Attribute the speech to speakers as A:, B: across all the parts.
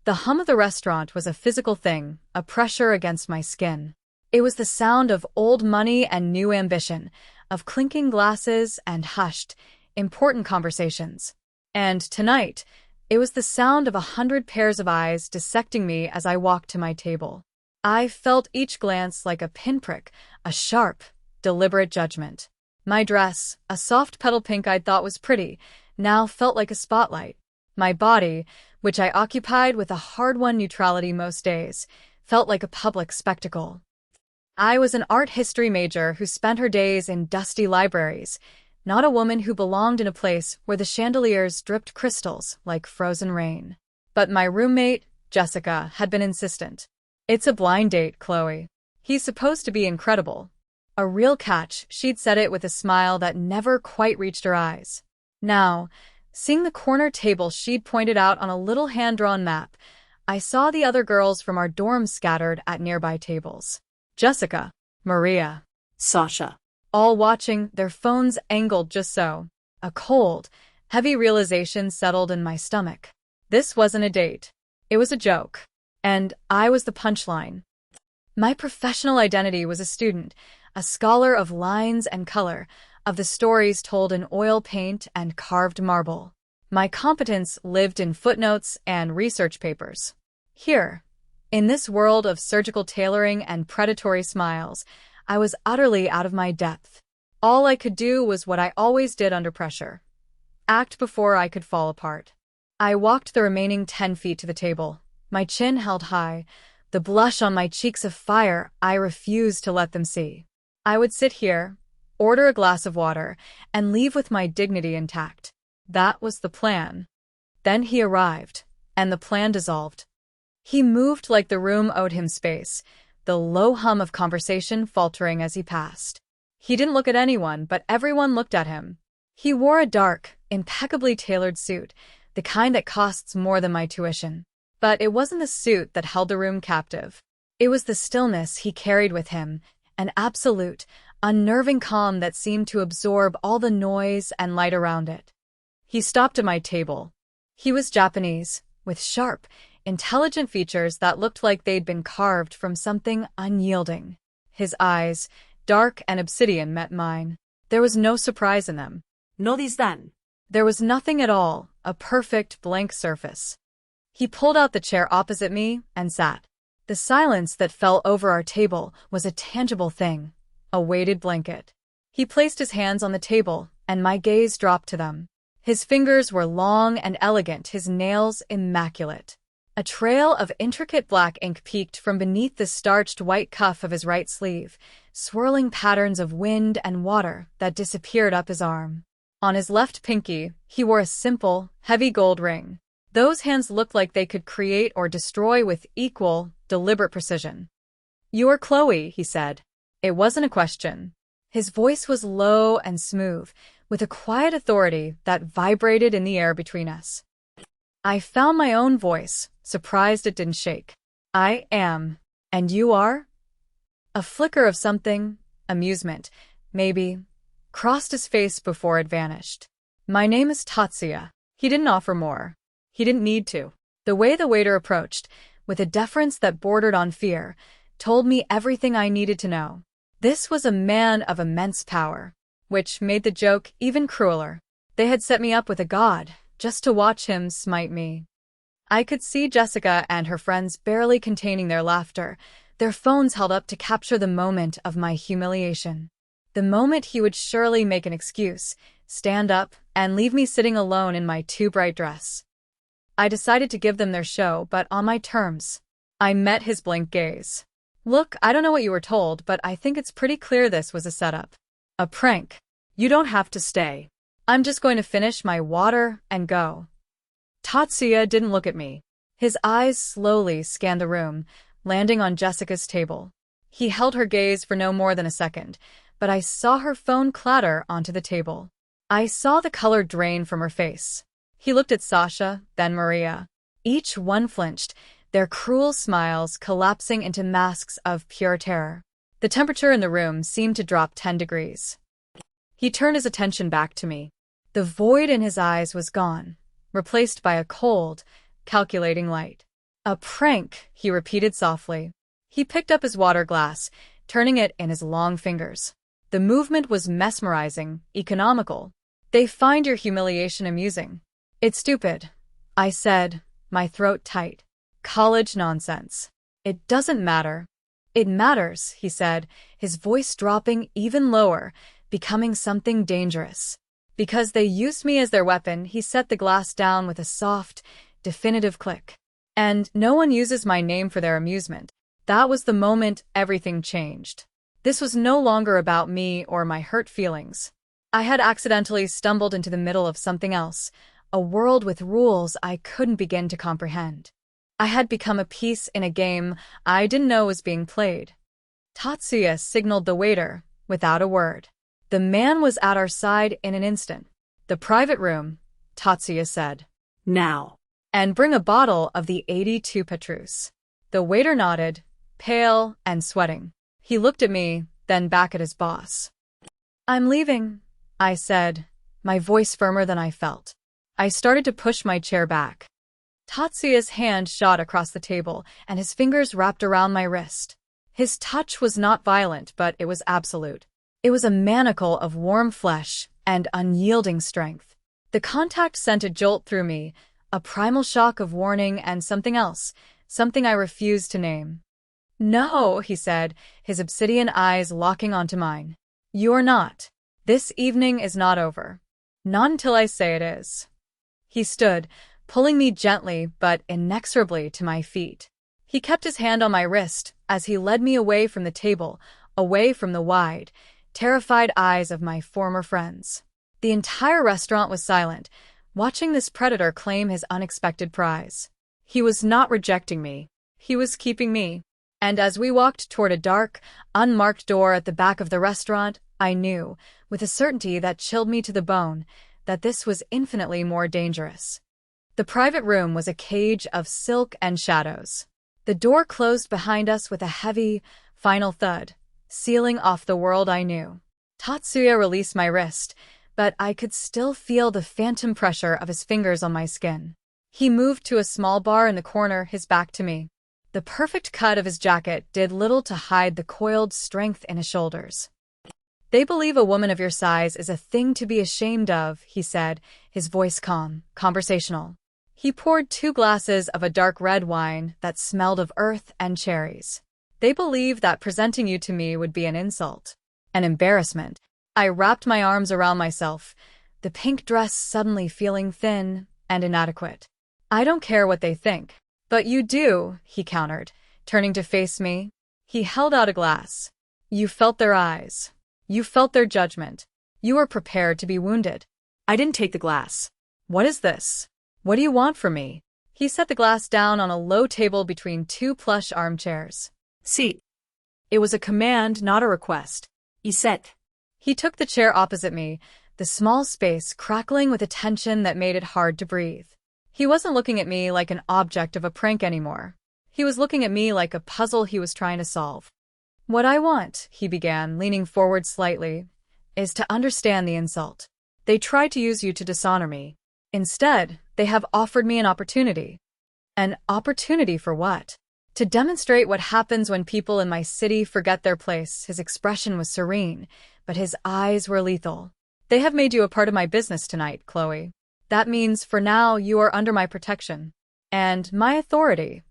A: The hum of the restaurant was a physical thing, a pressure against my skin. It was the sound of old money and new ambition, of clinking glasses and hushed, important conversations. And tonight, it was the sound of 100 pairs of eyes dissecting me as I walked to my table. I felt each glance like a pinprick, a sharp, deliberate judgment. My dress, a soft petal pink I'd thought was pretty, now felt like a spotlight. My body, which I occupied with a hard-won neutrality most days, felt like a public spectacle. I was an art history major who spent her days in dusty libraries, not a woman who belonged in a place where the chandeliers dripped crystals like frozen rain. But my roommate, Jessica, had been insistent. "It's a blind date, Chloe. He's supposed to be incredible." A real catch, she'd said it with a smile that never quite reached her eyes. Now, seeing the corner table she'd pointed out on a little hand-drawn map, I saw the other girls from our dorm scattered at nearby tables. Jessica, Maria,
B: Sasha.
A: all watching, their phones angled just so. A cold, heavy realization settled in my stomach. This wasn't a date. It was a joke. And I was the punchline. My professional identity was a student, a scholar of lines and color, of the stories told in oil paint and carved marble. My competence lived in footnotes and research papers. Here, in this world of surgical tailoring and predatory smiles, I was utterly out of my depth. All I could do was what I always did under pressure. Act before I could fall apart. I walked the remaining 10 feet to the table, my chin held high, the blush on my cheeks afire. I refused to let them see. I would sit here, order a glass of water, and leave with my dignity intact. That was the plan. Then he arrived, and the plan dissolved. He moved like the room owed him space, the low hum of conversation faltering as he passed. He didn't look at anyone, but everyone looked at him. He wore a dark, impeccably tailored suit, the kind that costs more than my tuition. But it wasn't the suit that held the room captive. It was the stillness he carried with him, an absolute, unnerving calm that seemed to absorb all the noise and light around it. He stopped at my table. He was Japanese, with sharp, intelligent features that looked like they'd been carved from something unyielding. His eyes, dark and obsidian, met mine. There was no surprise in them.
B: No disdain.
A: There was nothing at all, a perfect blank surface. He pulled out the chair opposite me and sat. The silence that fell over our table was a tangible thing, a weighted blanket. He placed his hands on the table, and my gaze dropped to them. His fingers were long and elegant, his nails immaculate. A trail of intricate black ink peeked from beneath the starched white cuff of his right sleeve, swirling patterns of wind and water that disappeared up his arm. On his left pinky, he wore a simple, heavy gold ring. Those hands looked like they could create or destroy with equal, deliberate precision. "You are Chloe," he said. It wasn't a question. His voice was low and smooth, with a quiet authority that vibrated in the air between us. I found my own voice, surprised it didn't shake. "I am. And you are?" A flicker of something, amusement, maybe, crossed his face before it vanished. "My name is Tatsuya." He didn't offer more. He didn't need to. The way the waiter approached, with a deference that bordered on fear, told me everything I needed to know. This was a man of immense power, which made the joke even crueler. They had set me up with a god, just to watch him smite me. I could see Jessica and her friends barely containing their laughter, their phones held up to capture the moment of my humiliation. The moment he would surely make an excuse, stand up, and leave me sitting alone in my too bright dress. I decided to give them their show, but on my terms. I met his blank gaze. "Look, I don't know what you were told, but I think it's pretty clear this was a setup. A prank. You don't have to stay. I'm just going to finish my water and go." Tatsuya didn't look at me. His eyes slowly scanned the room, landing on Jessica's table. He held her gaze for no more than a second, but I saw her phone clatter onto the table. I saw the color drain from her face. He looked at Sasha, then Maria. Each one flinched, their cruel smiles collapsing into masks of pure terror. The temperature in the room seemed to drop 10 degrees. He turned his attention back to me. The void in his eyes was gone, replaced by a cold, calculating light. A prank, he repeated softly. He picked up his water glass, turning it in his long fingers. The movement was mesmerizing, economical. They find your humiliation amusing. It's stupid, I said, my throat tight. College nonsense. It doesn't matter. It matters, he said, his voice dropping even lower, becoming something dangerous. Because they used me as their weapon, he set the glass down with a soft, definitive click. And no one uses my name for their amusement. That was the moment everything changed. This was no longer about me or my hurt feelings. I had accidentally stumbled into the middle of something else, a world with rules I couldn't begin to comprehend. I had become a piece in a game I didn't know was being played. Tatsuya signaled the waiter, without a word. The man was at our side in an instant. The private room, Tatsuya said.
B: Now.
A: And bring a bottle of the 82 Petrus. The waiter nodded, pale and sweating. He looked at me, then back at his boss. I'm leaving, I said, my voice firmer than I felt. I started to push my chair back. Tatsuya's hand shot across the table, and his fingers wrapped around my wrist. His touch was not violent, but it was absolute. It was a manacle of warm flesh and unyielding strength. The contact sent a jolt through me, a primal shock of warning and something else, something I refused to name. No, he said, his obsidian eyes locking onto mine. You're not. This evening is not over. Not until I say it is. He stood, pulling me gently but inexorably to my feet. He kept his hand on my wrist as he led me away from the table, away from the wide, terrified eyes of my former friends. The entire restaurant was silent, watching this predator claim his unexpected prize. He was not rejecting me. He was keeping me. And as we walked toward a dark, unmarked door at the back of the restaurant, I knew, with a certainty that chilled me to the bone, that this was infinitely more dangerous. The private room was a cage of silk and shadows. The door closed behind us with a heavy, final thud, sealing off the world I knew. Tatsuya released my wrist, but I could still feel the phantom pressure of his fingers on my skin. He moved to a small bar in the corner, his back to me. The perfect cut of his jacket did little to hide the coiled strength in his shoulders. They believe a woman of your size is a thing to be ashamed of, he said, his voice calm, conversational. He poured 2 glasses of a dark red wine that smelled of earth and cherries. They believe that presenting you to me would be an insult, an embarrassment. I wrapped my arms around myself, the pink dress suddenly feeling thin and inadequate. I don't care what they think. But you do, he countered, turning to face me. He held out a glass. You felt their eyes. You felt their judgment. You were prepared to be wounded.
B: I didn't take the glass.
A: What is this? What do you want from me? He set the glass down on a low table between 2 plush armchairs.
B: Seat.
A: It was a command, not a request.
B: Iset.
A: He took the chair opposite me, the small space crackling with a tension that made it hard to breathe. He wasn't looking at me like an object of a prank anymore. He was looking at me like a puzzle he was trying to solve. What I want, he began, leaning forward slightly, is to understand the insult. They tried to use you to dishonor me. Instead, they have offered me an opportunity. An opportunity for what? To demonstrate what happens when people in my city forget their place. His expression was serene, but his eyes were lethal. They have made you a part of my business tonight, Chloe. That means, for now, you are under my protection. And my authority.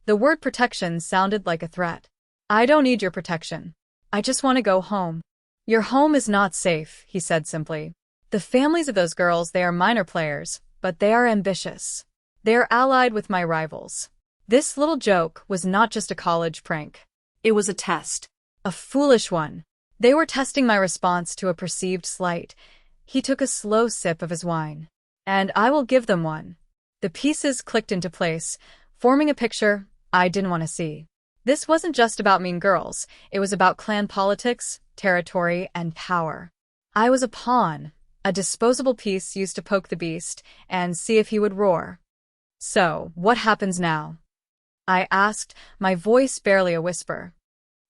A: The word protection sounded like a threat. I don't need your protection. I just want to go home. Your home is not safe, he said simply. The families of those girls, they are minor players, but they are ambitious. They are allied with my rivals. This little joke was not just a college prank.
B: It was a test.
A: A foolish one. They were testing my response to a perceived slight. He took a slow sip of his wine. And I will give them one. The pieces clicked into place, forming a picture I didn't want to see. This wasn't just about mean girls. It was about clan politics, territory, and power. I was a pawn, a disposable piece used to poke the beast and see if he would roar. So, what happens now? I asked, my voice barely a whisper.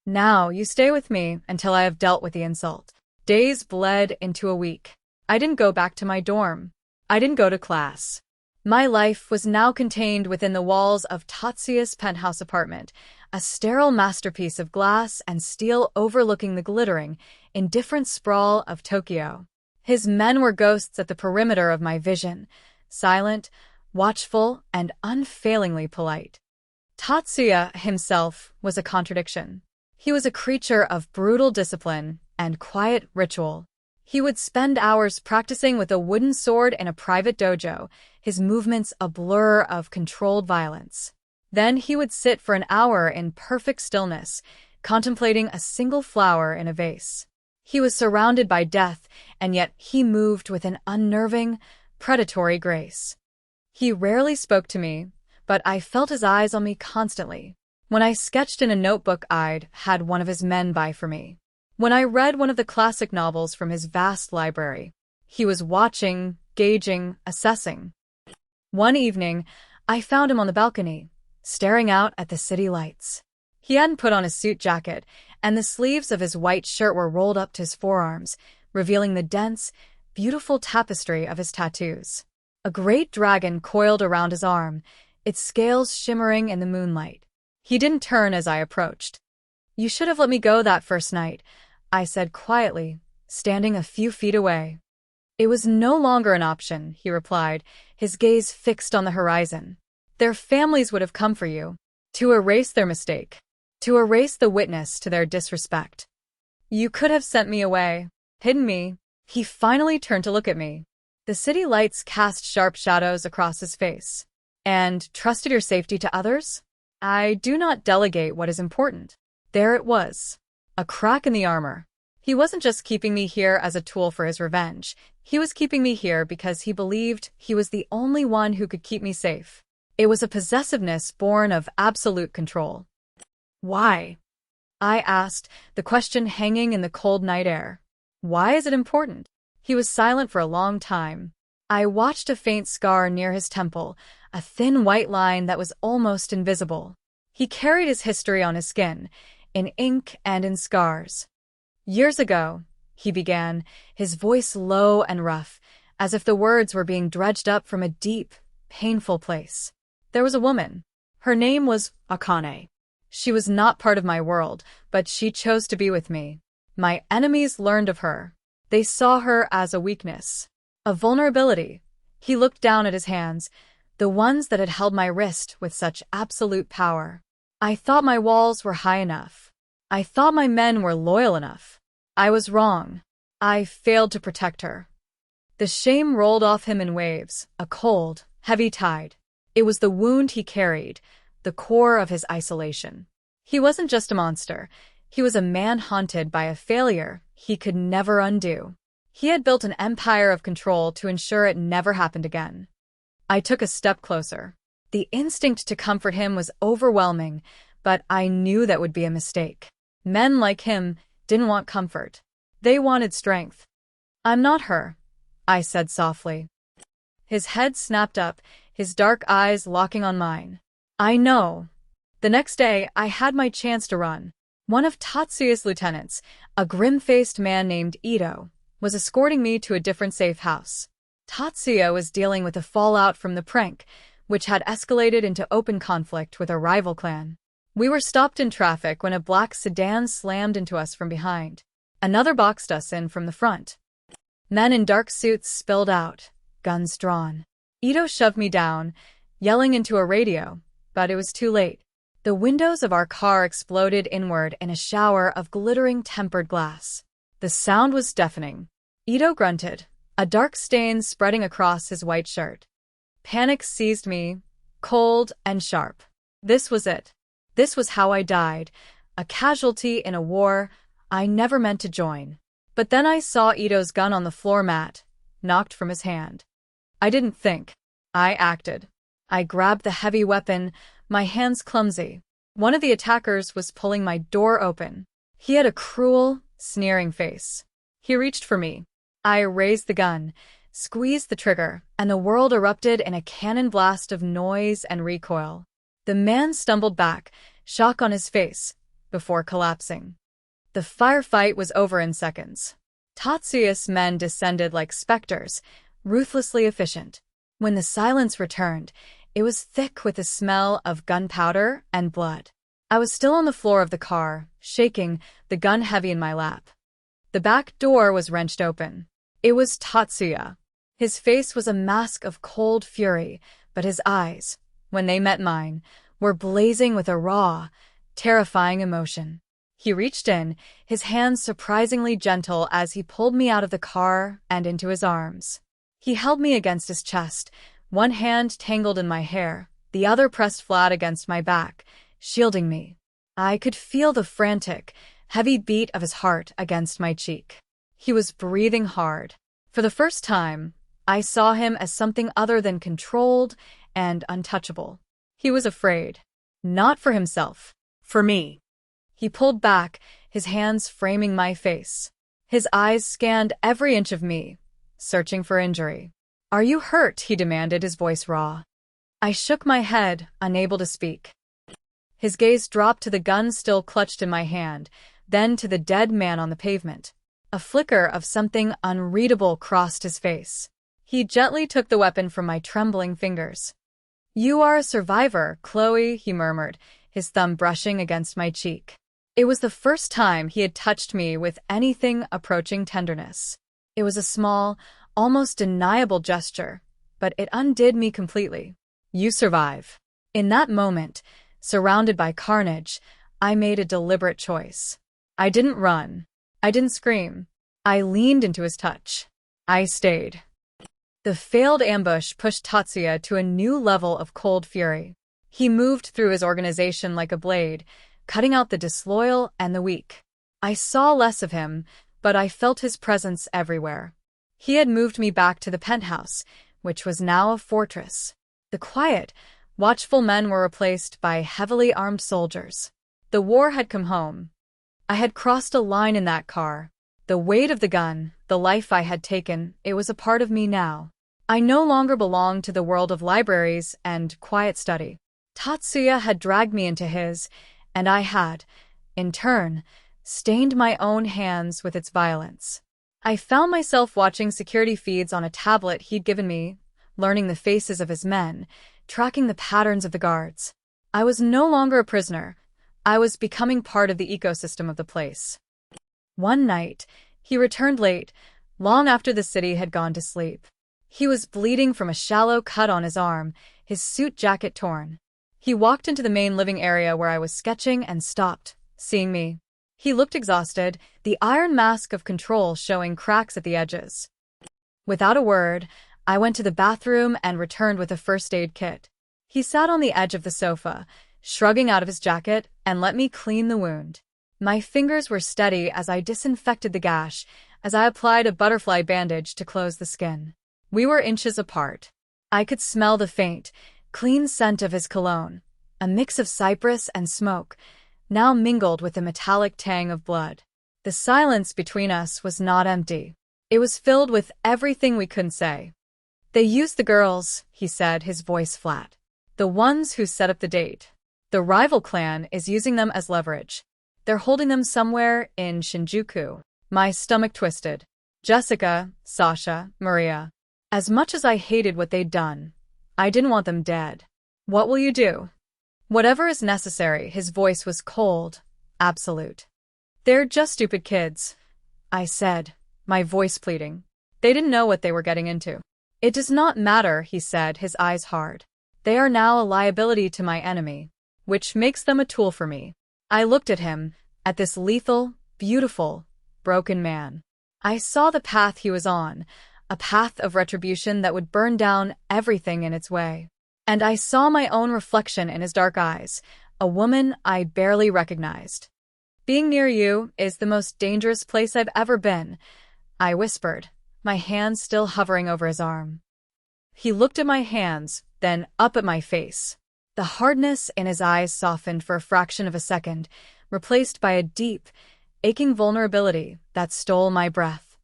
A: Now, you stay with me until I have dealt with the insult. Days bled into a week. I didn't go back to my dorm. I didn't go to class. My life was now contained within the walls of Tatsuya's penthouse apartment, a sterile masterpiece of glass and steel overlooking the glittering, indifferent sprawl of Tokyo. His men were ghosts at the perimeter of my vision, silent, watchful, and unfailingly polite. Tatsuya himself was a contradiction. He was a creature of brutal discipline and quiet ritual. He would spend hours practicing with a wooden sword in a private dojo, his movements a blur of controlled violence. Then he would sit for an hour in perfect stillness, contemplating a single flower in a vase. He was surrounded by death, and yet he moved with an unnerving, predatory grace. He rarely spoke to me, but I felt his eyes on me constantly. When I sketched in a notebook, I'd had one of his men buy for me. When I read one of the classic novels from his vast library, he was watching, gauging, assessing. One evening, I found him on the balcony, staring out at the city lights. He hadn't put on his suit jacket, and the sleeves of his white shirt were rolled up to his forearms, revealing the dense, beautiful tapestry of his tattoos. A great dragon coiled around his arm, its scales shimmering in the moonlight. He didn't turn as I approached. "You should have let me go that first night," I said quietly, standing a few feet away. "It was no longer an option," he replied, his gaze fixed on the horizon. "Their families would have come for you, to erase their mistake, to erase the witness to their disrespect. You could have sent me away, hidden me." He finally turned to look at me. The city lights cast sharp shadows across his face. "And trusted your safety to others? I do not delegate what is important." There it was. A crack in the armor. He wasn't just keeping me here as a tool for his revenge. He was keeping me here because he believed he was the only one who could keep me safe. It was a possessiveness born of absolute control. "Why?" I asked, the question hanging in the cold night air. "Why is it important?" He was silent for a long time. I watched a faint scar near his temple, a thin white line that was almost invisible. He carried his history on his skin, in ink and in scars. "Years ago," he began, his voice low and rough, as if the words were being dredged up from a deep, painful place. "There was a woman. Her name was Akane. She was not part of my world, but she chose to be with me. My enemies learned of her. They saw her as a weakness, a vulnerability." He looked down at his hands, the ones that had held my wrist with such absolute power. "I thought my walls were high enough. I thought my men were loyal enough. I was wrong. I failed to protect her." The shame rolled off him in waves, a cold, heavy tide. It was the wound he carried, the core of his isolation. He wasn't just a monster. He was a man haunted by a failure he could never undo. He had built an empire of control to ensure it never happened again. I took a step closer. The instinct to comfort him was overwhelming, but I knew that would be a mistake. Men like him didn't want comfort. They wanted strength. "I'm not her," I said softly. His head snapped up, his dark eyes locking on mine. "I know." The next day, I had my chance to run. One of Tatsuya's lieutenants, a grim-faced man named Ito, was escorting me to a different safe house. Tatsuya was dealing with the fallout from the prank, which had escalated into open conflict with a rival clan. We were stopped in traffic when a black sedan slammed into us from behind. Another boxed us in from the front. Men in dark suits spilled out, guns drawn. Ito shoved me down, yelling into a radio, but it was too late. The windows of our car exploded inward in a shower of glittering tempered glass. The sound was deafening. Ito grunted, a dark stain spreading across his white shirt. Panic seized me, cold and sharp. This was it. This was how I died, a casualty in a war I never meant to join. But then I saw Ito's gun on the floor mat, knocked from his hand. I didn't think. I acted. I grabbed the heavy weapon, my hands clumsy. One of the attackers was pulling my door open. He had a cruel, sneering face. He reached for me. I raised the gun, squeezed the trigger, and the world erupted in a cannon blast of noise and recoil. The man stumbled back, shock on his face, before collapsing. The firefight was over in seconds. Tatsuya's men descended like specters, ruthlessly efficient. When the silence returned, it was thick with the smell of gunpowder and blood. I was still on the floor of the car, shaking, the gun heavy in my lap. The back door was wrenched open. It was Tatsuya. His face was a mask of cold fury, but his eyes, when they met mine, were blazing with a raw, terrifying emotion. He reached in, his hands surprisingly gentle as he pulled me out of the car and into his arms. He held me against his chest, one hand tangled in my hair, the other pressed flat against my back, shielding me. I could feel the frantic, heavy beat of his heart against my cheek. He was breathing hard. For the first time, I saw him as something other than controlled and untouchable. He was afraid. Not for himself. For me. He pulled back, his hands framing my face. His eyes scanned every inch of me, searching for injury. "Are you hurt?" he demanded, his voice raw. I shook my head, unable to speak. His gaze dropped to the gun still clutched in my hand, then to the dead man on the pavement. A flicker of something unreadable crossed his face. He gently took the weapon from my trembling fingers. "You are a survivor, Chloe," he murmured, his thumb brushing against my cheek. It was the first time he had touched me with anything approaching tenderness. It was a small, almost deniable gesture, but it undid me completely. "You survive." In that moment, surrounded by carnage, I made a deliberate choice. I didn't run. I didn't scream. I leaned into his touch. I stayed. The failed ambush pushed Tatsuya to a new level of cold fury. He moved through his organization like a blade, cutting out the disloyal and the weak. I saw less of him, but I felt his presence everywhere. He had moved me back to the penthouse, which was now a fortress. The quiet, watchful men were replaced by heavily armed soldiers. The war had come home. I had crossed a line in that car. The weight of the gun, the life I had taken, it was a part of me now. I no longer belonged to the world of libraries and quiet study. Tatsuya had dragged me into his, and I had, in turn, stained my own hands with its violence. I found myself watching security feeds on a tablet he'd given me, learning the faces of his men, tracking the patterns of the guards. I was no longer a prisoner. I was becoming part of the ecosystem of the place. One night, he returned late, long after the city had gone to sleep. He was bleeding from a shallow cut on his arm, his suit jacket torn. He walked into the main living area where I was sketching and stopped, seeing me. He looked exhausted, the iron mask of control showing cracks at the edges. Without a word, I went to the bathroom and returned with a first aid kit. He sat on the edge of the sofa, shrugging out of his jacket, and let me clean the wound. My fingers were steady as I disinfected the gash, as I applied a butterfly bandage to close the skin. We were inches apart. I could smell the faint, clean scent of his cologne, a mix of cypress and smoke, now mingled with the metallic tang of blood. The silence between us was not empty. It was filled with everything we couldn't say. "They used the girls," he said, his voice flat. "The ones who set up the date. The rival clan is using them as leverage. They're holding them somewhere in Shinjuku." My stomach twisted. Jessica, Sasha, Maria. As much as I hated what they'd done, I didn't want them dead. "What will you do?" "Whatever is necessary." His voice was cold, absolute. "They're just stupid kids," I said, my voice pleading. "They didn't know what they were getting into." "It does not matter," he said, his eyes hard. "They are now a liability to my enemy, which makes them a tool for me." I looked at him, at this lethal, beautiful, broken man. I saw the path he was on, a path of retribution that would burn down everything in its way. And I saw my own reflection in his dark eyes, a woman I barely recognized. "Being near you is the most dangerous place I've ever been," I whispered, my hand still hovering over his arm. He looked at my hands, then up at my face. The hardness in his eyes softened for a fraction of a second, replaced by a deep, aching vulnerability that stole my breath.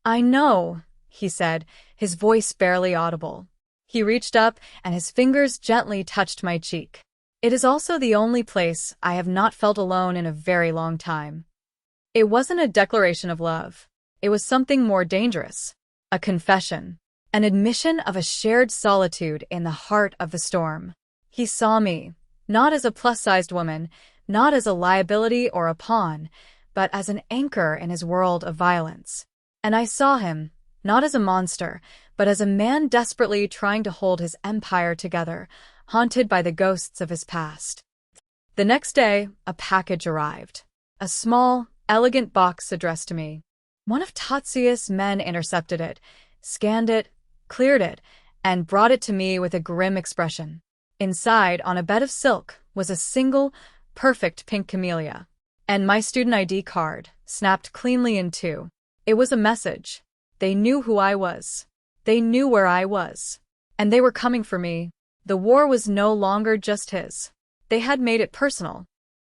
A: "I know," he said, his voice barely audible. He reached up, and his fingers gently touched my cheek. "It is also the only place I have not felt alone in a very long time." It wasn't a declaration of love. It was something more dangerous. A confession. An admission of a shared solitude in the heart of the storm. He saw me, not as a plus-sized woman, not as a liability or a pawn, but as an anchor in his world of violence. And I saw him, not as a monster, but as a man desperately trying to hold his empire together, haunted by the ghosts of his past. The next day, a package arrived. A small, elegant box addressed to me. One of Tatsuya's men intercepted it, scanned it, cleared it, and brought it to me with a grim expression. Inside, on a bed of silk, was a single, perfect pink camellia. And my student ID card, snapped cleanly in two. It was a message. They knew who I was. They knew where I was. And they were coming for me. The war was no longer just his. They had made it personal.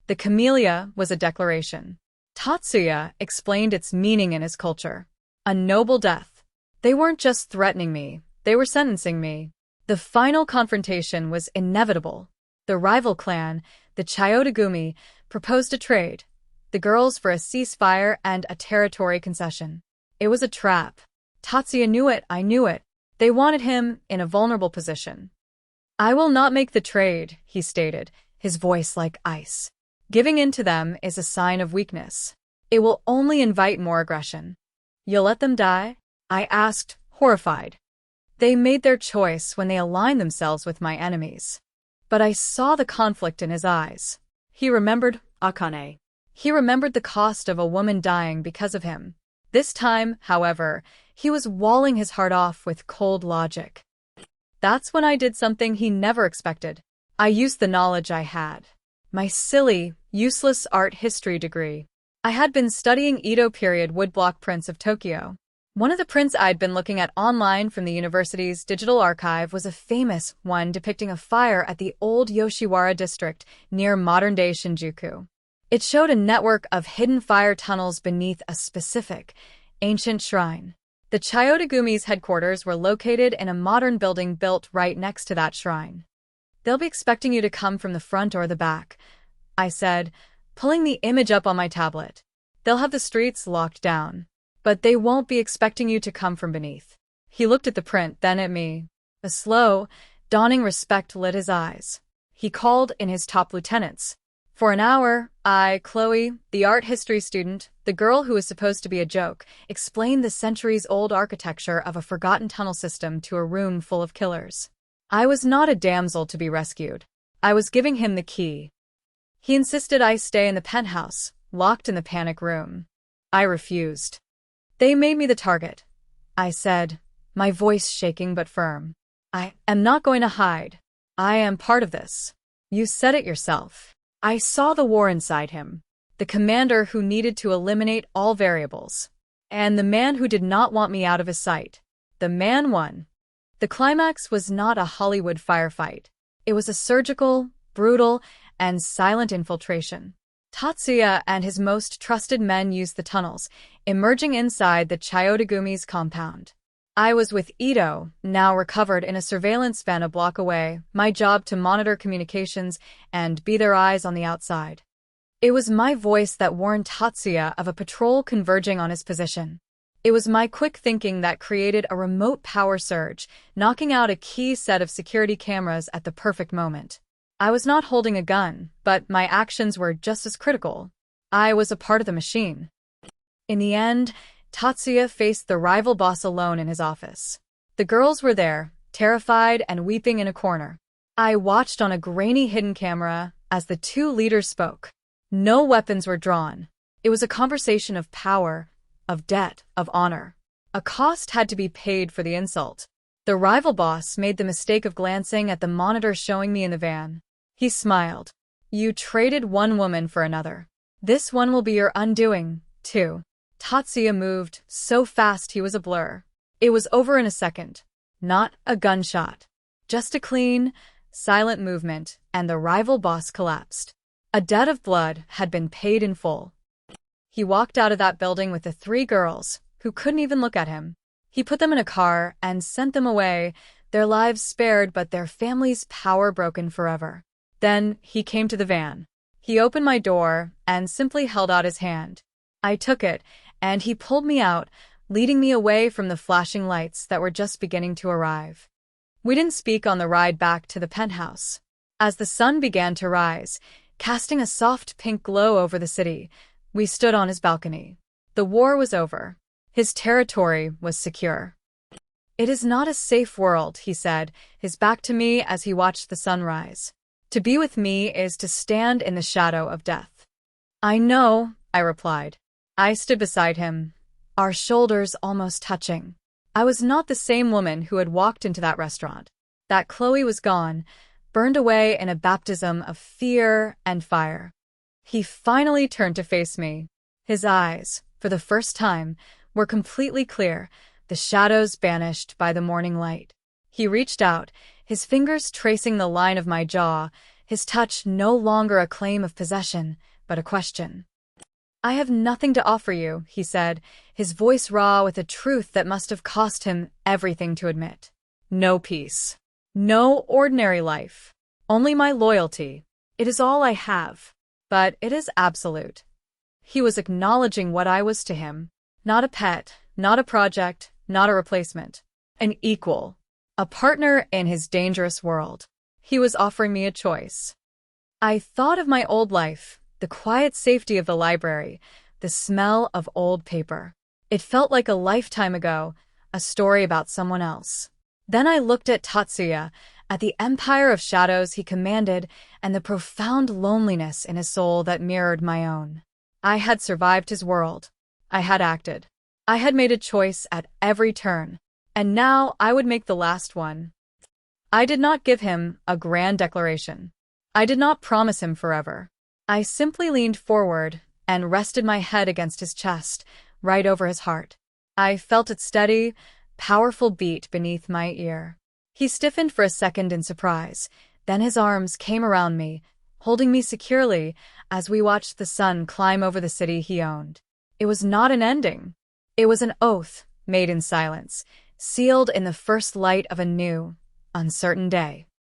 A: The camellia was a declaration. Tatsuya explained its meaning in his culture. A noble death. They weren't just threatening me, they were sentencing me. The final confrontation was inevitable. The rival clan, the Chiyotegumi, proposed a trade. The girls for a ceasefire and a territory concession. It was a trap. Tatsuya knew it, I knew it. They wanted him in a vulnerable position. I will not make the trade, he stated, his voice like ice. Giving in to them is a sign of weakness. It will only invite more aggression. You'll let them die? I asked, horrified. They made their choice when they aligned themselves with my enemies. But I saw the conflict in his eyes. He remembered Akane. He remembered the cost of a woman dying because of him. This time, however, he was walling his heart off with cold logic. That's when I did something he never expected. I used the knowledge I had. My silly, useless art history degree. I had been studying Edo period woodblock prints of Tokyo. One of the prints I'd been looking at online from the university's digital archive was a famous one depicting a fire at the old Yoshiwara district near modern-day Shinjuku. It showed a network of hidden fire tunnels beneath a specific, ancient shrine. The Chiyotegumi's headquarters were located in a modern building built right next to that shrine. They'll be expecting you to come from the front or the back, I said, pulling the image up on my tablet. They'll have the streets locked down. But they won't be expecting you to come from beneath. He looked at the print, then at me. A slow, dawning respect lit his eyes. He called in his top lieutenants. For an hour, I, Chloe, the art history student, the girl who was supposed to be a joke, explained the centuries-old architecture of a forgotten tunnel system to a room full of killers. I was not a damsel to be rescued. I was giving him the key. He insisted I stay in the penthouse, locked in the panic room. I refused. They made me the target, I said, my voice shaking but firm. I am not going to hide. I am part of this. You said it yourself. I saw the war inside him, the commander who needed to eliminate all variables, and the man who did not want me out of his sight. The man won. The climax was not a Hollywood firefight. It was a surgical, brutal, and silent infiltration. Tatsuya and his most trusted men used the tunnels, emerging inside the Chiyotegumi's compound. I was with Ito, now recovered in a surveillance van a block away, my job to monitor communications and be their eyes on the outside. It was my voice that warned Tatsuya of a patrol converging on his position. It was my quick thinking that created a remote power surge, knocking out a key set of security cameras at the perfect moment. I was not holding a gun, but my actions were just as critical. I was a part of the machine. In the end, Tatsuya faced the rival boss alone in his office. The girls were there, terrified and weeping in a corner. I watched on a grainy hidden camera as the two leaders spoke. No weapons were drawn. It was a conversation of power, of debt, of honor. A cost had to be paid for the insult. The rival boss made the mistake of glancing at the monitor showing me in the van. He smiled. You traded one woman for another. This one will be your undoing, too. Tatsuya moved so fast he was a blur. It was over in a second. Not a gunshot. Just a clean, silent movement, and the rival boss collapsed. A debt of blood had been paid in full. He walked out of that building with the three girls, who couldn't even look at him. He put them in a car and sent them away, their lives spared but their families' power broken forever. Then he came to the van. He opened my door and simply held out his hand. I took it, and he pulled me out, leading me away from the flashing lights that were just beginning to arrive. We didn't speak on the ride back to the penthouse. As the sun began to rise, casting a soft pink glow over the city, we stood on his balcony. The war was over. His territory was secure. "It is not a safe world," he said, his back to me as he watched the sun rise. "To be with me is to stand in the shadow of death." "I know," I replied. I stood beside him, our shoulders almost touching. I was not the same woman who had walked into that restaurant. That Chloe was gone, burned away in a baptism of fear and fire. He finally turned to face me. His eyes, for the first time, were completely clear, the shadows banished by the morning light. He reached out, his fingers tracing the line of my jaw, his touch no longer a claim of possession, but a question. "I have nothing to offer you," he said, his voice raw with a truth that must have cost him everything to admit. "No peace. No ordinary life. Only my loyalty. It is all I have. But it is absolute." He was acknowledging what I was to him. Not a pet, not a project, not a replacement. An equal. A partner in his dangerous world. He was offering me a choice. I thought of my old life, the quiet safety of the library, the smell of old paper. It felt like a lifetime ago, a story about someone else. Then I looked at Tatsuya, at the empire of shadows he commanded, and the profound loneliness in his soul that mirrored my own. I had survived his world. I had acted. I had made a choice at every turn. And now I would make the last one. I did not give him a grand declaration. I did not promise him forever. I simply leaned forward and rested my head against his chest, right over his heart. I felt its steady, powerful beat beneath my ear. He stiffened for a second in surprise, then his arms came around me, holding me securely as we watched the sun climb over the city he owned. It was not an ending. It was an oath, made in silence, sealed in the first light of a new, uncertain day.